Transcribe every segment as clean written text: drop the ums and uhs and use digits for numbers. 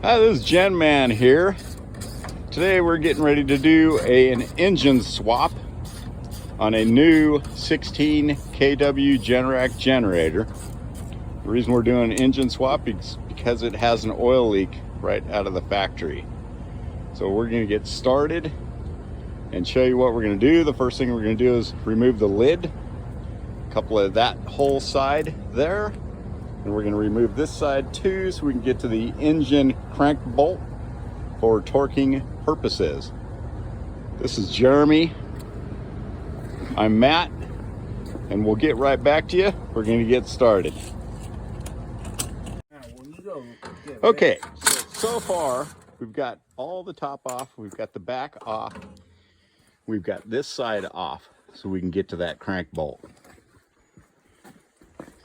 Hi, this is Gen Man here. Today we're getting ready to do an engine swap on a new 16 KW Generac generator. The reason we're doing an engine swap is because it has an oil leak right out of the factory. So we're going to get started and show you what we're going to do. The first thing we're going to do is remove the lid, a couple of that whole side there. And we're going to remove this side too so we can get to the engine crank bolt for torquing purposes. This is Jeremy. I'm Matt, and we'll get right back to you. We're going to get started. Okay, so far we've got all the top off, we've got the back off, we've got this side off so we can get to that crank bolt.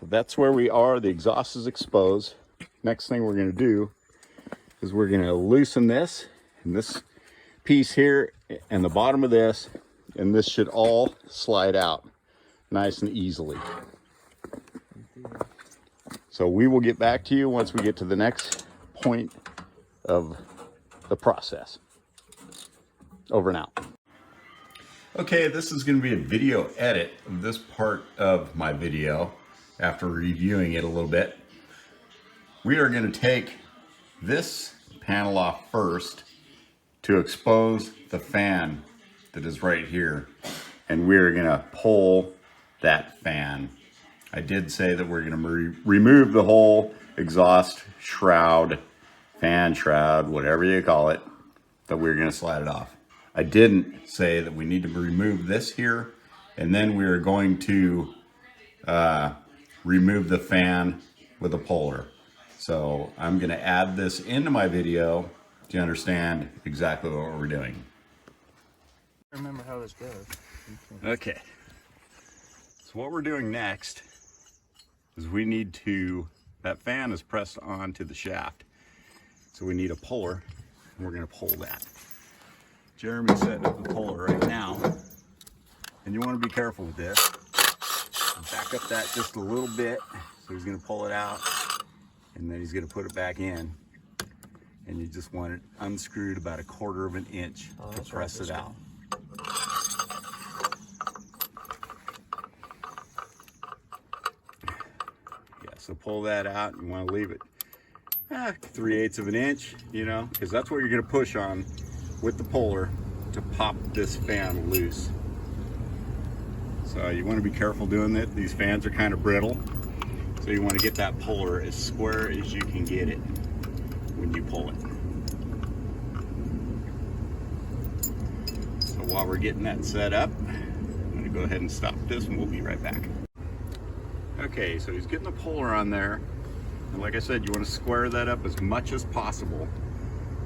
So that's where we are. The exhaust is exposed. Next thing we're going to do is we're going to loosen this and this piece here and the bottom of this, and this should all slide out nice and easily. So we will get back to you once we get to the next point of the process. Over and out. Okay, this is going to be a video edit of this part of my video. After reviewing it a little bit, we are going to take this panel off first to expose the fan that is right here, and we're going to pull that fan. I did say that we're going to remove the whole exhaust shroud, fan shroud, whatever you call it, that we're going to slide it off. I didn't say that we need to remove this here, and then we are going to remove the fan with a puller. So I'm going to add this into my video to understand exactly what we're doing. I remember how this goes. Okay. So what we're doing next is we need to, that fan is pressed onto the shaft. So we need a puller, and we're going to pull that. Jeremy's setting up the puller right now. And you want to be careful with this. Back up that just a little bit. So he's going to pull it out, and then he's going to put it back in. And you just want it unscrewed about 1/4 of an inch to press it out. Yeah, so pull that out. You want to leave it 3/8 of an inch, you know, because that's what you're going to push on with the puller to pop this fan loose. So you want to be careful doing it. These fans are kind of brittle, so you want to get that puller as square as you can get it when you pull it. So while we're getting that set up, I'm going to go ahead and stop this, and we'll be right back. Okay, so he's getting the puller on there, and like I said, you want to square that up as much as possible,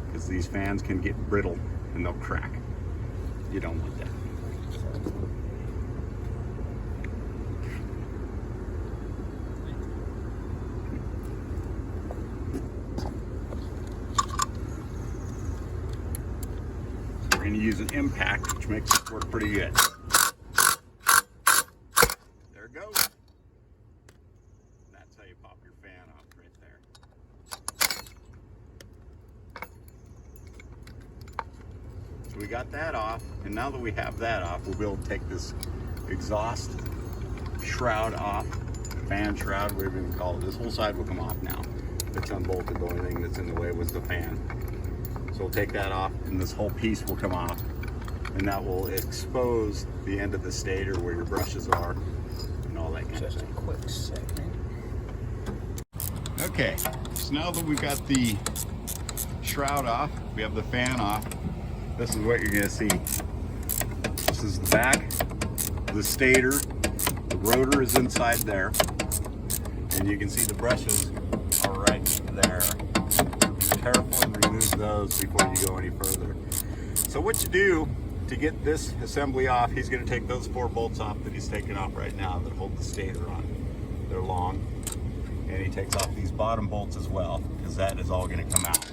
because these fans can get brittle and they'll crack. You don't want that. We're going to use an impact, which makes it work pretty good. There it goes. That's how you pop your fan off right there. So we got that off, and now that we have that off, we'll be able to take this exhaust shroud off, fan shroud, whatever you call it. This whole side will come off now. It's unbolted. The only thing that's in the way was the fan. So we'll take that off, and this whole piece will come off, and that will expose the end of the stator where your brushes are and all that kind of thing. Just a quick second. Okay, so now that we've got the shroud off, we have the fan off, this is what you're going to see. This is the back, the stator, the rotor is inside there, and you can see the brushes are right there. Be careful and remove those before you go any further. So what you do to get this assembly off, he's going to take those 4 bolts off that he's taking off right now that hold the stator on. They're long. And he takes off these bottom bolts as well, because that is all going to come out.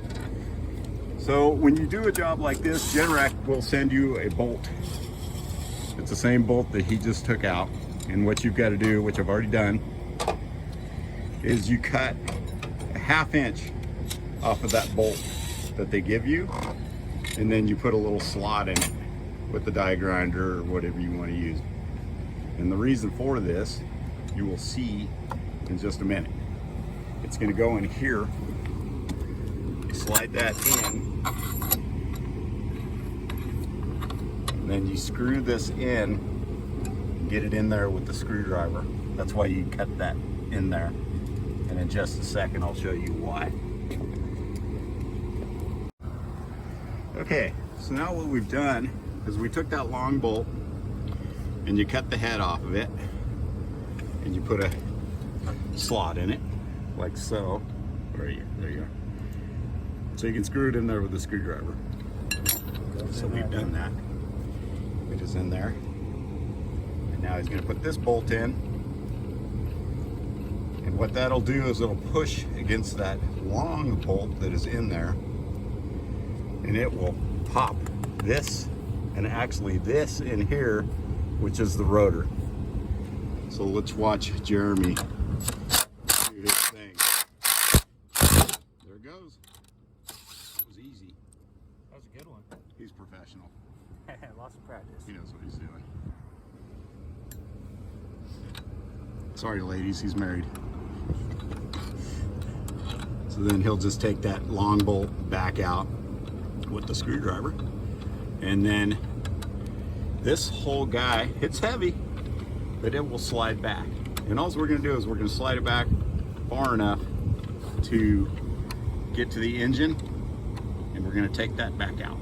So when you do a job like this, Generac will send you a bolt. It's the same bolt that he just took out. And what you've got to do, which I've already done, is you cut a 1/2 inch off of that bolt that they give you, and then you put a little slot in it with the die grinder or whatever you want to use. And the reason for this, you will see in just a minute. It's going to go in here. You slide that in, and then you screw this in, get it in there with the screwdriver. That's why you cut that in there. And in just a second, I'll show you why. Okay, so now what we've done is we took that long bolt and you cut the head off of it, and you put a slot in it, like so. There you are. So you can screw it in there with a screwdriver. So we've done that. It is in there. And now he's going to put this bolt in. And what that'll do is it'll push against that long bolt that is in there, and it will pop this, and actually this in here, which is the rotor. So let's watch Jeremy do his thing. There it goes. That was easy. That was a good one. He's professional. Lots of practice. He knows what he's doing. Sorry, ladies, he's married. So then he'll just take that long bolt back out with the screwdriver, and then this whole guy, it's heavy, but it will slide back. And all we're going to do is we're going to slide it back far enough to get to the engine, and we're going to take that back out.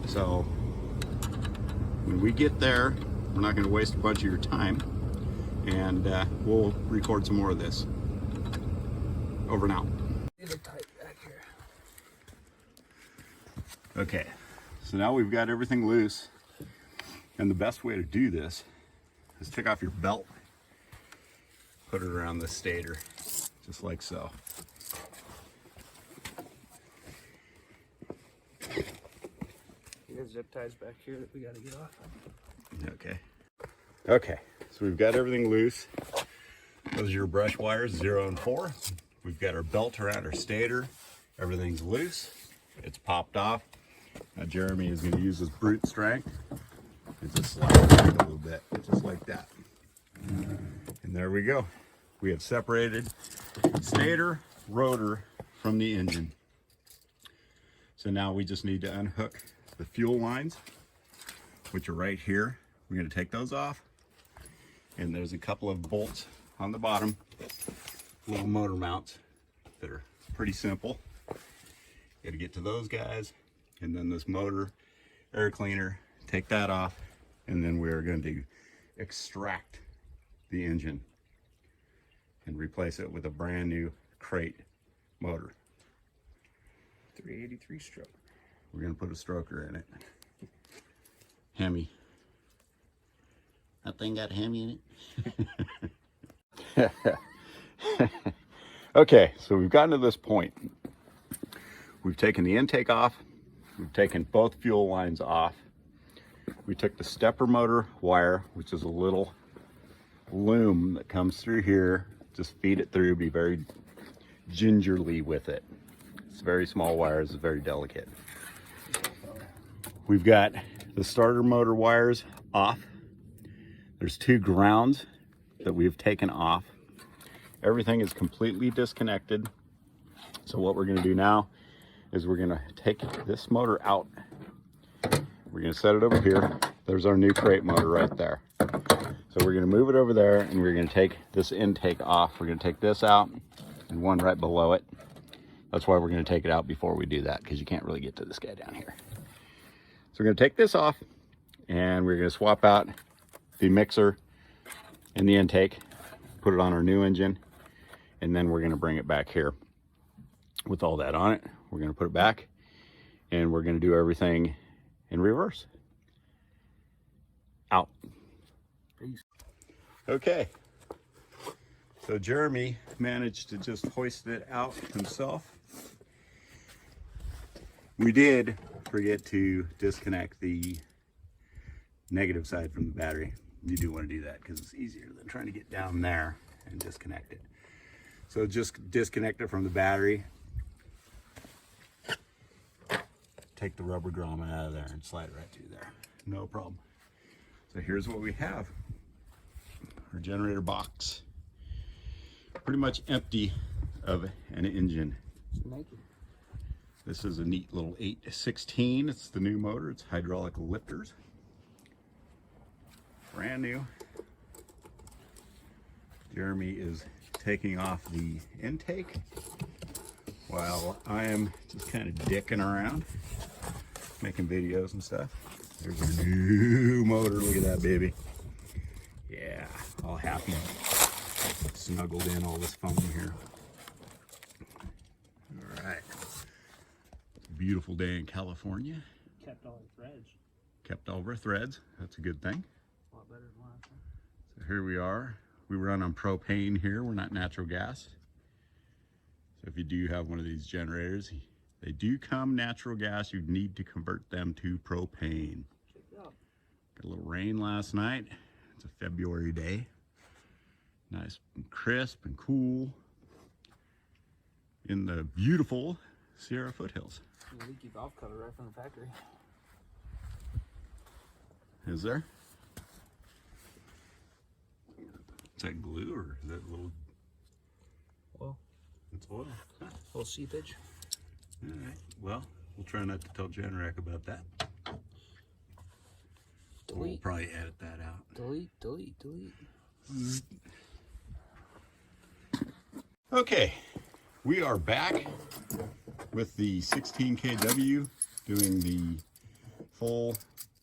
So when we get there, we're not going to waste a bunch of your time, and we'll record some more of this. Over and out. These are tight back here. Okay, so now we've got everything loose, and the best way to do this is take off your belt, put it around the stator, just like so. You got zip ties back here that we got to get off. Okay, so we've got everything loose. Those are your brush wires, 0 and 4. We've got our belt around our stator. Everything's loose. It's popped off. Now Jeremy is going to use his brute strength and just slide it back a little bit, just like that. And there we go. We have separated stator, rotor from the engine. So now we just need to unhook the fuel lines, which are right here. We're going to take those off. And there's a couple of bolts on the bottom, little motor mounts that are pretty simple. Got to get to those guys, and then this motor air cleaner, take that off, and then we're going to extract the engine and replace it with a brand new crate motor. 383 stroke. We're going to put a stroker in it. Hemi. That thing got a Hemi in it? Okay, so we've gotten to this point. We've taken the intake off. We've taken both fuel lines off. We took the stepper motor wire, which is a little loom that comes through here. Just feed it through, be very gingerly with it. It's very small wires, it's very delicate. We've got the starter motor wires off. There's 2 grounds that we've taken off. Everything is completely disconnected. So what we're going to do now is we're going to take this motor out. We're going to set it over here. There's our new crate motor right there. So we're going to move it over there, and we're going to take this intake off. We're going to take this out and one right below it. That's why we're going to take it out before we do that, because you can't really get to this guy down here. So we're going to take this off, and we're going to swap out the mixer and the intake, put it on our new engine, and then we're going to bring it back here with all that on it. We're going to put it back, and we're going to do everything in reverse. Out. Peace. Okay, so Jeremy managed to just hoist it out himself. We did forget to disconnect the negative side from the battery. You do want to do that because it's easier than trying to get down there and disconnect it. So just disconnect it from the battery, take the rubber grommet out of there and slide it right through there. No problem. So here's what we have. Our generator box. Pretty much empty of an engine. It's naked. This is a neat little 816. It's the new motor. It's hydraulic lifters. Brand new. Jeremy is taking off the intake while I am just kind of dicking around, making videos and stuff. There's our new motor. Look at that baby. Yeah, all happy. Snuggled in all this foam here. All right. It's a beautiful day in California. Kept all the threads. Kept all of our threads. That's a good thing. A lot better than last time. So here we are. We run on propane here. We're not natural gas. So if you do have one of these generators, they do come natural gas. You need to convert them to propane. Check it out. Got a little rain last night. It's a February day. Nice and crisp and cool in the beautiful Sierra foothills. A leaky valve cover right from the factory. Is there? Is that glue or is that little? Oil. It's oil. A little seepage. All right. Well, we'll try not to tell Generac about that. Delete. We'll probably edit that out. Delete, delete, delete. Okay, we are back with the 16 KW doing the full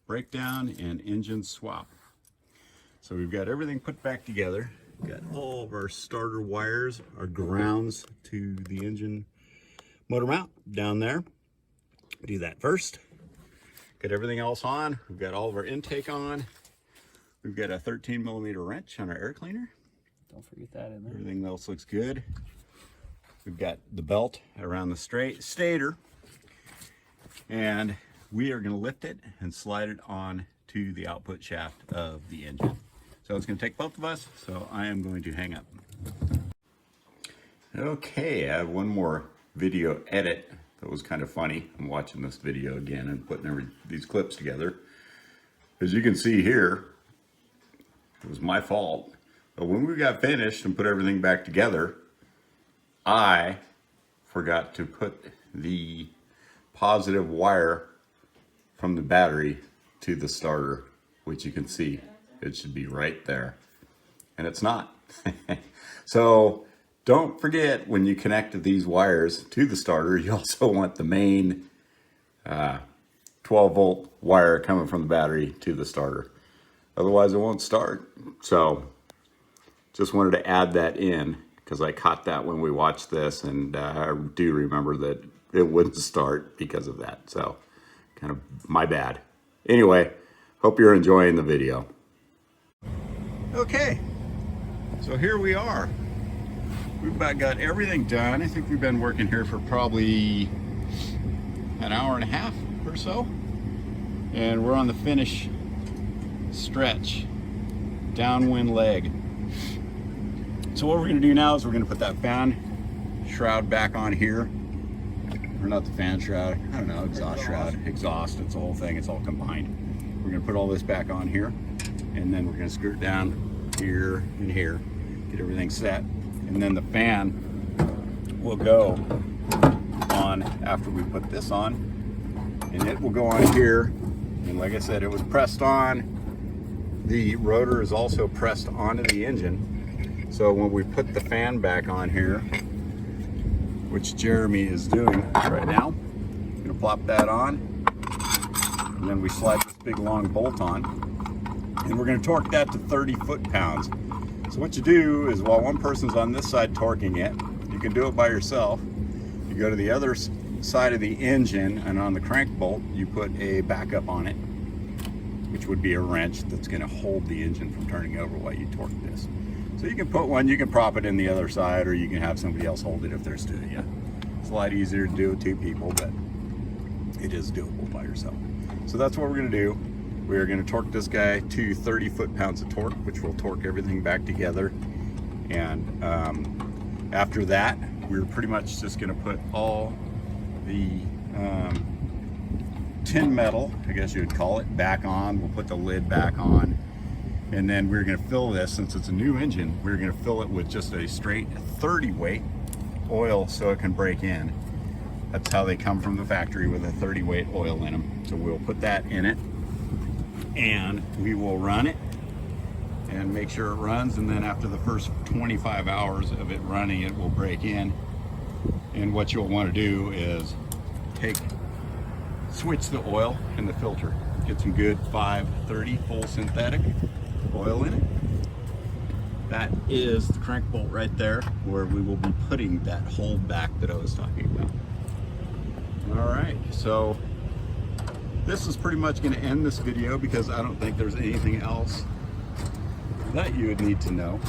breakdown and engine swap. So we've got everything put back together. We've got all of our starter wires, our grounds to the engine motor mount down there. Do that first. Get everything else on. We've got all of our intake on. We've got a 13mm wrench on our air cleaner. Don't forget that in there. Everything else looks good. We've got the belt around the stator, and we are going to lift it and slide it on to the output shaft of the engine. So it's going to take both of us, so I am going to hang up. Okay, I have one more video edit that was kind of funny. I'm watching this video again and putting these clips together. As you can see here, it was my fault. But when we got finished and put everything back together, I forgot to put the positive wire from the battery to the starter, which you can see it should be right there, and it's not. So don't forget, when you connect these wires to the starter, you also want the main 12-volt wire coming from the battery to the starter. Otherwise it won't start. So just wanted to add that in because I caught that when we watched this, and I do remember that it wouldn't start because of that. So kind of my bad. Anyway, hope you're enjoying the video. Okay, so here we are. We've about got everything done. I think we've been working here for probably an hour and a half or so. And we're on the finish stretch, downwind leg. So what we're gonna do now is we're gonna put that fan shroud back on here. Or not the fan shroud, I don't know, exhaust shroud, exhaust, it's the whole thing, it's all combined. We're gonna put all this back on here, and then we're gonna screw it down here and here, get everything set. And then the fan will go on after we put this on, and it will go on here. And like I said, it was pressed on. The rotor is also pressed onto the engine. So when we put the fan back on here, which Jeremy is doing right now, I'm gonna plop that on, and then we slide this big long bolt on, and we're gonna torque that to 30 foot-pounds. So what you do is, while one person's on this side torquing it, you can do it by yourself. You go to the other side of the engine, and on the crank bolt, you put a backup on it, which would be a wrench that's gonna hold the engine from turning over while you torque this. So you can put one, you can prop it in the other side, or you can have somebody else hold it if there's two of you. It's a lot easier to do with two people, but it is doable by yourself. So that's what we're gonna do. We are gonna torque this guy to 30 foot-pounds of torque, which will torque everything back together. And after that, we're pretty much just gonna put all the tin metal, I guess you would call it, back on. We'll put the lid back on. And then we're gonna fill this, since it's a new engine, we're gonna fill it with just a straight 30 weight oil so it can break in. That's how they come from the factory, with a 30 weight oil in them. So we'll put that in it and we will run it and make sure it runs. And then after the first 25 hours of it running, it will break in. And what you'll want to do is switch the oil in the filter. Get some good 530 full synthetic oil in it. That is the crank bolt right there, where we will be putting that hold back that I was talking about. All right, so this is pretty much going to end this video, because I don't think there's anything else that you would need to know.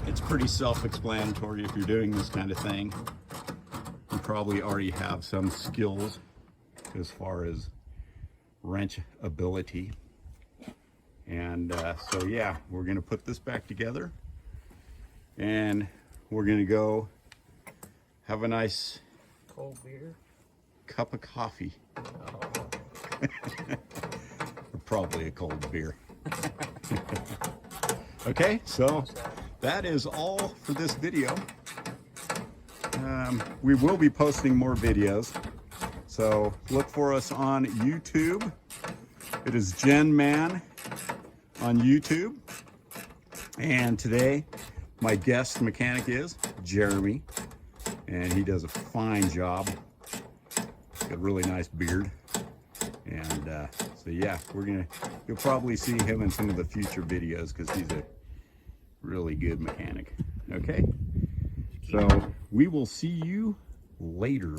It's pretty self-explanatory. If you're doing this kind of thing, you probably already have some skills as far as wrench ability. And so yeah, we're going to put this back together and we're going to go have a nice Cold beer. cup of coffee. Probably a cold beer. Okay, so that is all for this video. We will be posting more videos, so look for us on YouTube. It is Gen Man on YouTube. And today my guest mechanic is Jeremy, and he does a fine job. Got a really nice beard. And so yeah, you'll probably see him in some of the future videos, because he's a really good mechanic. Okay, so we will see you later.